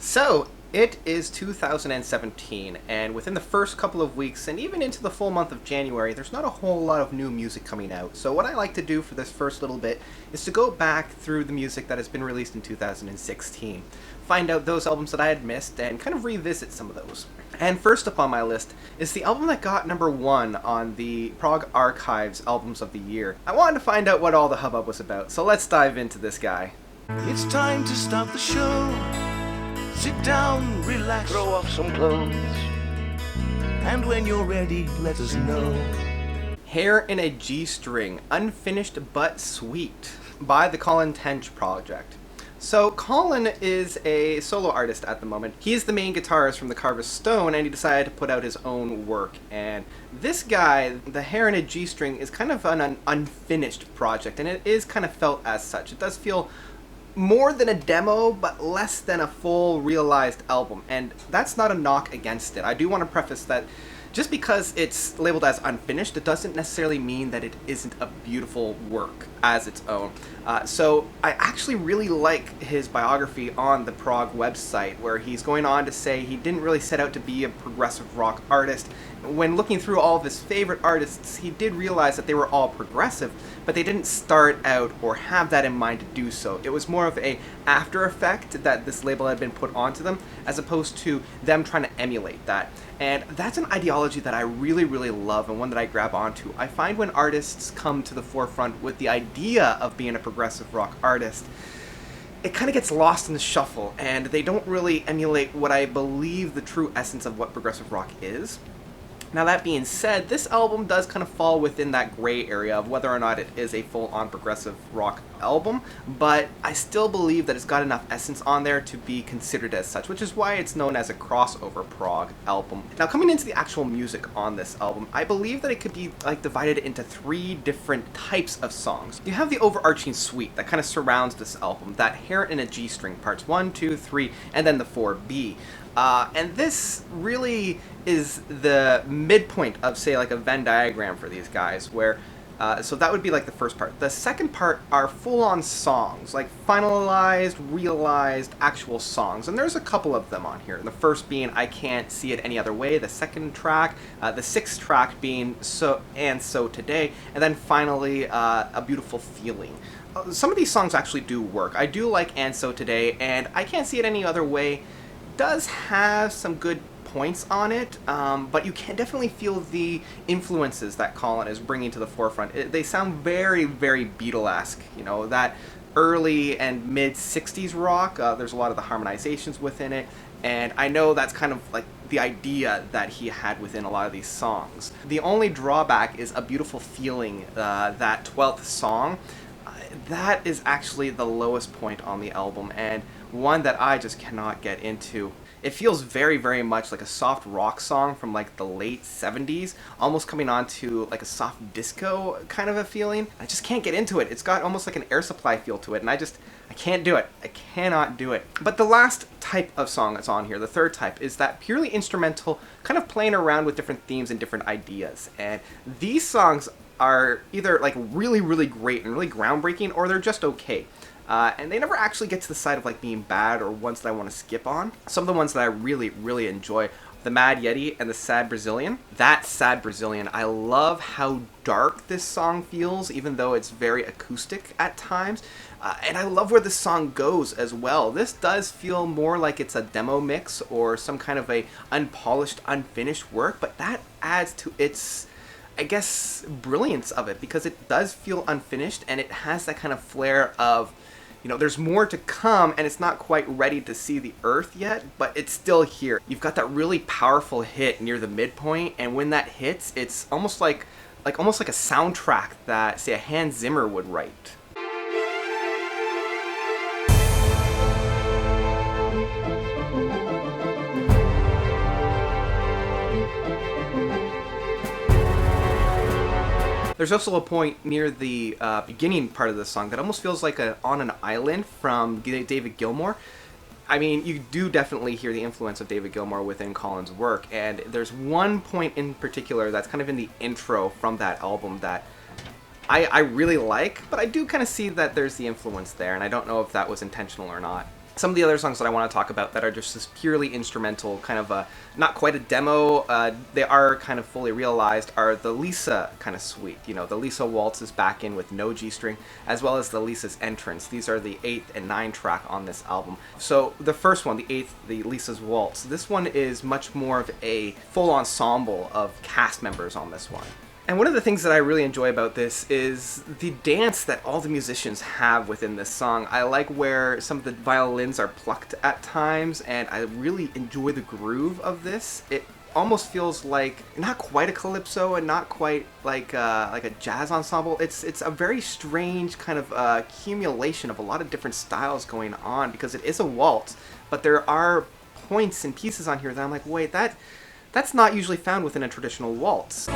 So, it is 2017, and within the first couple of weeks, and even into the full month of January, there's not a whole lot of new music coming out. So, what I like to do for this first little bit is to go back through the music that has been released in 2016, find out those albums that I had missed, and kind of revisit some of those. And first up on my list is the album that got number one on the Prog Archives Albums of the Year. I wanted to find out what all the hubbub was about, so let's dive into this guy. It's time to start the show. Sit down, relax, throw off some clothes, and when you're ready, let us know. Hair in a G-String, Unfinished But Sweet, by the Colin Tench Project. So Colin is a solo artist at the moment. He is the main guitarist from the Carvest Stone, and he decided to put out his own work. And this guy, the Hair in a G-String, is kind of an unfinished project, and it is kind of felt as such. It does feel more than a demo, but less than a full realized album, and that's not a knock against it. I do want to preface that just because it's labeled as unfinished, it doesn't necessarily mean that it isn't a beautiful work as its own. So I actually really like his biography on the Prog website, where he's going on to say he didn't really set out to be a progressive rock artist. When looking through all of his favorite artists, he did realize that they were all progressive, but they didn't start out or have that in mind to do so. It was more of a after effect that this label had been put onto them, as opposed to them trying to emulate that. And that's an ideology that I really, really love, and one that I grab onto. I find when artists come to the forefront with the idea of being a progressive rock artist, it kind of gets lost in the shuffle, and they don't really emulate what I believe the true essence of what progressive rock is. Now, that being said, this album does kind of fall within that gray area of whether or not it is a full-on progressive rock album, but I still believe that it's got enough essence on there to be considered as such, which is why it's known as a crossover prog album. Now, coming into the actual music on this album, I believe that it could be divided into three different types of songs. You have the overarching suite that kind of surrounds this album, that Hair in a G-String, parts 1, 2, 3, and then the 4B. And this really is the midpoint of, say, like a Venn diagram for these guys, where, so that would be like the first part. The second part are full-on songs, like finalized, realized, actual songs, and there's a couple of them on here. The first being I Can't See It Any Other Way, the second track, the sixth track being So Today, and then finally A Beautiful Feeling. Some of these songs actually do work. I do like And So Today, and I Can't See It Any Other Way does have some good points on it, but you can definitely feel the influences that Colin is bringing to the forefront. They sound very, very Beatle-esque, you know, that early and mid-60s rock. There's a lot of the harmonizations within it, and I know that's kind of like the idea that he had within a lot of these songs. The only drawback is A Beautiful Feeling, that 12th song. That is actually the lowest point on the album, and one that I just cannot get into. It feels very, very much like a soft rock song from like the late 70s, almost coming on to like a soft disco kind of a feeling. I just can't get into it. It's got almost like an Air Supply feel to it, and I can't do it. I cannot do it. But the last type of song that's on here, the third type, is that purely instrumental, kind of playing around with different themes and different ideas. And these songs are either like really, really great and really groundbreaking, or they're just okay. And they never actually get to the side of like being bad or ones that I want to skip on. Some of the ones that I really, really enjoy, the Mad Yeti and the Sad Brazilian. That Sad Brazilian, I love how dark this song feels, even though it's very acoustic at times. And I love where this song goes as well. This does feel more like it's a demo mix or some kind of a unpolished, unfinished work, but that adds to its, I guess, brilliance of it, because it does feel unfinished and it has that kind of flair of, you know, there's more to come and it's not quite ready to see the earth yet, but it's still here. You've got that really powerful hit near the midpoint, and when that hits, it's almost like a soundtrack that, say, a Hans Zimmer would write. There's also a point near the beginning part of the song that almost feels like On an Island from David Gilmour. I mean, you do definitely hear the influence of David Gilmour within Colin's work, and there's one point in particular that's kind of in the intro from that album that I really like, but I do kind of see that there's the influence there, and I don't know if that was intentional or not. Some of the other songs that I want to talk about that are just this purely instrumental, kind of not quite a demo, they are kind of fully realized, are the Lisa kind of suite. You know, the Lisa waltz is back in with no G string, as well as the Lisa's entrance. These are the 8th and 9th track on this album. So the first one, the 8th, the Lisa's waltz, this one is much more of a full ensemble of cast members on this one. And one of the things that I really enjoy about this is the dance that all the musicians have within this song. I like where some of the violins are plucked at times, and I really enjoy the groove of this. It almost feels like not quite a calypso and not quite like a jazz ensemble. It's a very strange kind of accumulation of a lot of different styles going on, because it is a waltz, but there are points and pieces on here that I'm like, wait, that's not usually found within a traditional waltz.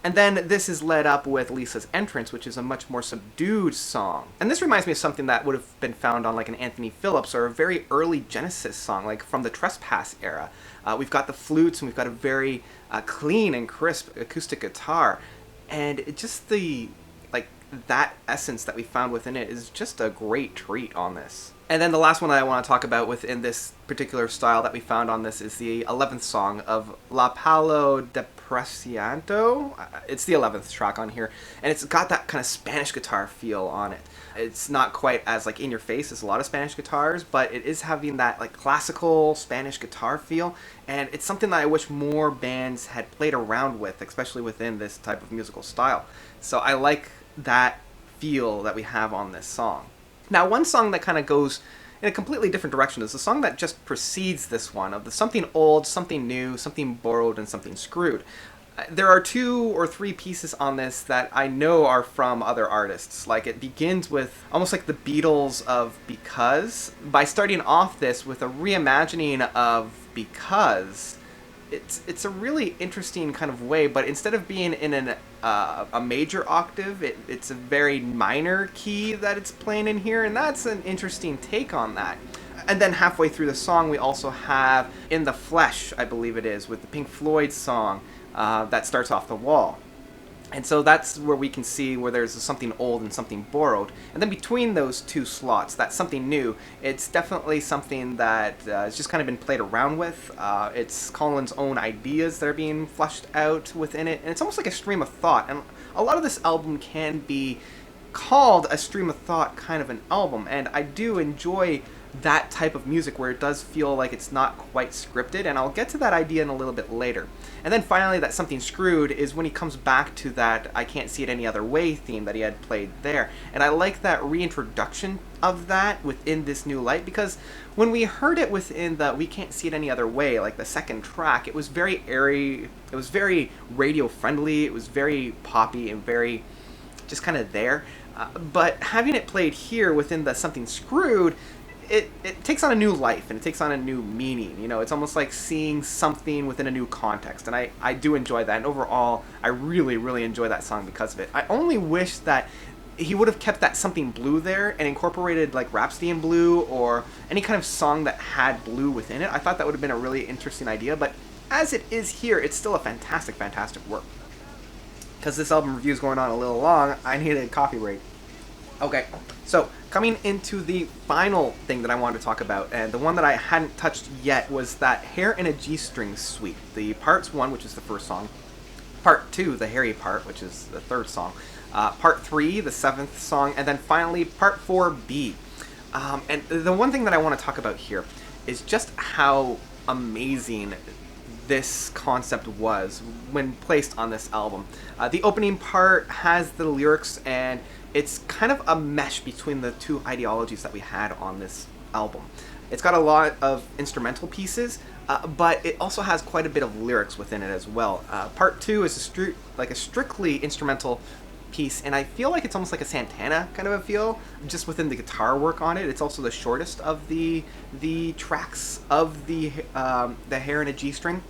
And then this is led up with Lisa's entrance, which is a much more subdued song. And this reminds me of something that would have been found on like an Anthony Phillips or a very early Genesis song, like from the Trespass era. We've got the flutes, and we've got a very clean and crisp acoustic guitar. And it just that essence that we found within it is just a great treat on this. And then the last one that I want to talk about within this particular style that we found on this is the 11th song of La Palo Deprecianto. It's the 11th track on here, and it's got that kind of Spanish guitar feel on it. It's not quite as like in your face as a lot of Spanish guitars, but it is having that like classical Spanish guitar feel, and it's something that I wish more bands had played around with, especially within this type of musical style. So I like that feel that we have on this song. Now, one song that kind of goes in a completely different direction is the song that just precedes this one, of the something old, something new, something borrowed, and something screwed. There are 2 or 3 pieces on this that I know are from other artists. Like, it begins with almost like the Beatles of Because. By starting off this with a reimagining of Because, it's a really interesting kind of way, but instead of being in a major octave, it's a very minor key that it's playing in here, and that's an interesting take on that. And then halfway through the song, we also have In the Flesh, I believe it is, with the Pink Floyd song that starts off the wall. And so that's where we can see where there's something old and something borrowed. And then between those 2 slots, that's something new. It's definitely something that has just kind of been played around with. It's Colin's own ideas that are being fleshed out within it. And it's almost like a stream of thought. And a lot of this album can be called a stream of thought kind of an album. And I do enjoy that type of music where it does feel like it's not quite scripted, and I'll get to that idea in a little bit later. And then finally, that Something Screwed is when he comes back to that I Can't See It Any Other Way theme that he had played there. And I like that reintroduction of that within this new light, because when we heard it within the We Can't See It Any Other Way, like the second track, it was very airy, it was very radio friendly, it was very poppy and very just kind of there. But having it played here within the Something Screwed, it takes on a new life, and it takes on a new meaning. You know, it's almost like seeing something within a new context, and I do enjoy that. And overall, I really, really enjoy that song because of it. I only wish that he would have kept that Something Blue there and incorporated like Rhapsody in Blue or any kind of song that had blue within it. I thought that would have been a really interesting idea, but as it is here, it's still a fantastic, fantastic work. Because this album review is going on a little long, I needed a coffee break. Okay, so coming into the final thing that I wanted to talk about, and the one that I hadn't touched yet, was that Hair in a G-String suite. The parts 1, which is the first song, part 2, the hairy part, which is the third song, part 3, the 7th song, and then finally part 4B. And the one thing that I want to talk about here is just how amazing this concept was when placed on this album. The opening part has the lyrics, and it's kind of a mesh between the 2 ideologies that we had on this album. It's got a lot of instrumental pieces, but it also has quite a bit of lyrics within it as well. Part 2 is a strictly instrumental piece, and I feel like it's almost like a Santana kind of a feel, just within the guitar work on it. It's also the shortest of the tracks of the Hair in a G-String.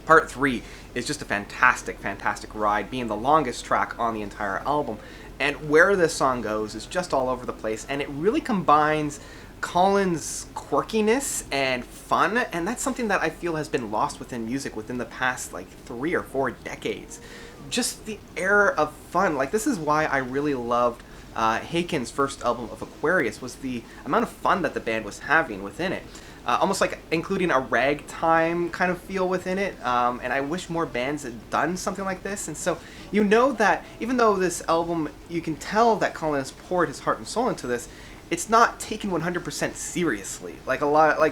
Part 3 is just a fantastic, fantastic ride, being the longest track on the entire album. And where this song goes is just all over the place, and it really combines Colin's quirkiness and fun, and that's something that I feel has been lost within music within the past like 3 or 4 decades. Just the air of fun. Like, this is why I really loved Haken's first album of Aquarius, was the amount of fun that the band was having within it. Almost like including a ragtime kind of feel within it, and I wish more bands had done something like this. And so you know that even though this album, you can tell that Colin has poured his heart and soul into this, it's not taken 100% seriously. Like,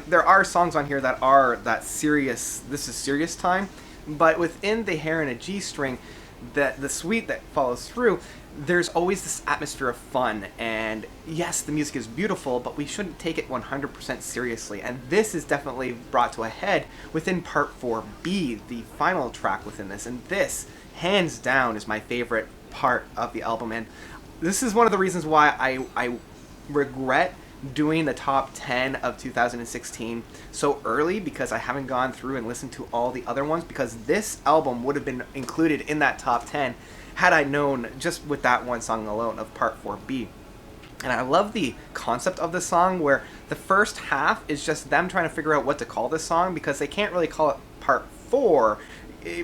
there are songs on here that are that serious, this is serious time, but within the Hair in a G String, that the suite that follows through, there's always this atmosphere of fun, and yes, the music is beautiful, but we shouldn't take it 100% seriously, and this is definitely brought to a head within Part 4B, the final track within this, and this, hands down, is my favorite part of the album, and this is one of the reasons why I regret doing the top 10 of 2016 so early, because I haven't gone through and listened to all the other ones, because this album would have been included in that top 10 had I known just with that one song alone of Part 4B. And I love the concept of the song, where the first half is just them trying to figure out what to call this song, because they can't really call it Part 4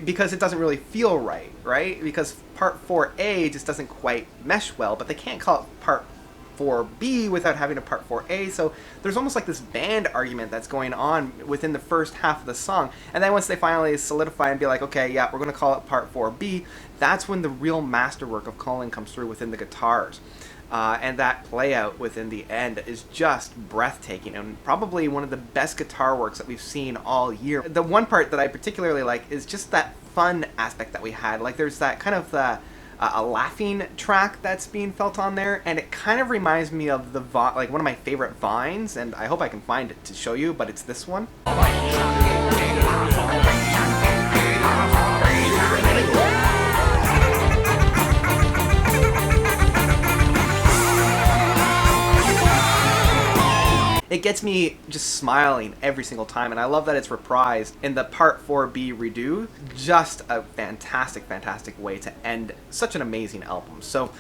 because it doesn't really feel right? Because Part 4A just doesn't quite mesh well, but they can't call it Part 4B without having a Part 4A, so there's almost like this band argument that's going on within the first half of the song, and then once they finally solidify and be like, okay, yeah, we're going to call it Part 4B, that's when the real masterwork of Colin comes through within the guitars. And that play out within the end is just breathtaking, and probably one of the best guitar works that we've seen all year. The one part that I particularly like is just that fun aspect that we had. Like, there's that kind of a laughing track that's being felt on there, and it kind of reminds me of like one of my favorite Vines, and I hope I can find it to show you, but it's this one. It gets me just smiling every single time, and I love that it's reprised in the Part 4B redo. Just a fantastic, fantastic way to end such an amazing album. So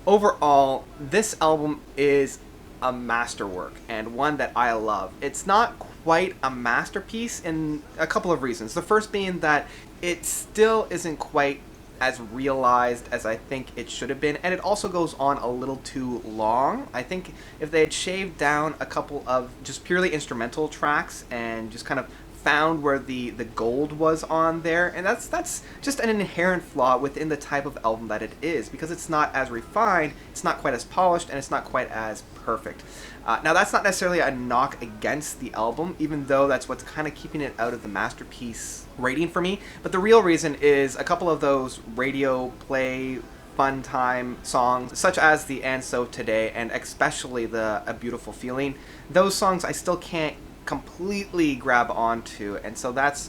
overall, this album is a masterwork, and one that I love. It's not quite a masterpiece in a couple of reasons. The first being that it still isn't quite as realized as I think it should have been, and it also goes on a little too long. I think if they had shaved down a couple of just purely instrumental tracks and just kind of found where the gold was on there, and that's just an inherent flaw within the type of album that it is, because it's not as refined, it's not quite as polished, and it's not quite as perfect. Now, that's not necessarily a knock against the album, even though that's what's kind of keeping it out of the masterpiece rating for me, but the real reason is a couple of those radio play fun time songs, such as the And So Today, and especially the A Beautiful Feeling. Those songs I still can't completely grab onto, and so that's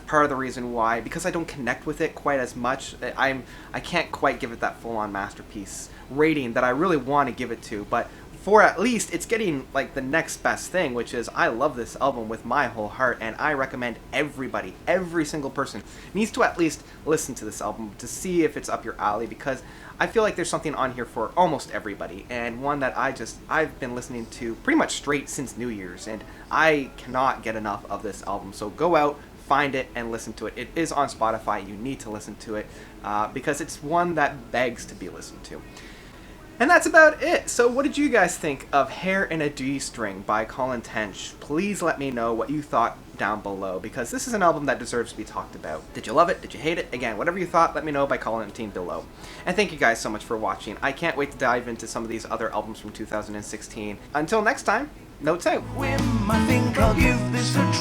part of the reason why, because I don't connect with it quite as much, I can't quite give it that full-on masterpiece rating that I really want to give it to. But for at least, it's getting like the next best thing, which is I love this album with my whole heart, and I recommend everybody, every single person needs to at least listen to this album to see if it's up your alley, because I feel like there's something on here for almost everybody, and one that I've been listening to pretty much straight since New Year's, and I cannot get enough of this album. So go out, find it, and listen to it. It is on Spotify. You need to listen to it because it's one that begs to be listened to. And that's about it. So what did you guys think of Hair in a G String by Colin Tench? Please let me know what you thought down below, because this is an album that deserves to be talked about. Did you love it? Did you hate it? Again, whatever you thought, let me know by commenting below. And thank you guys so much for watching. I can't wait to dive into some of these other albums from 2016. Until next time, notes out. Whim, I think I'll give this a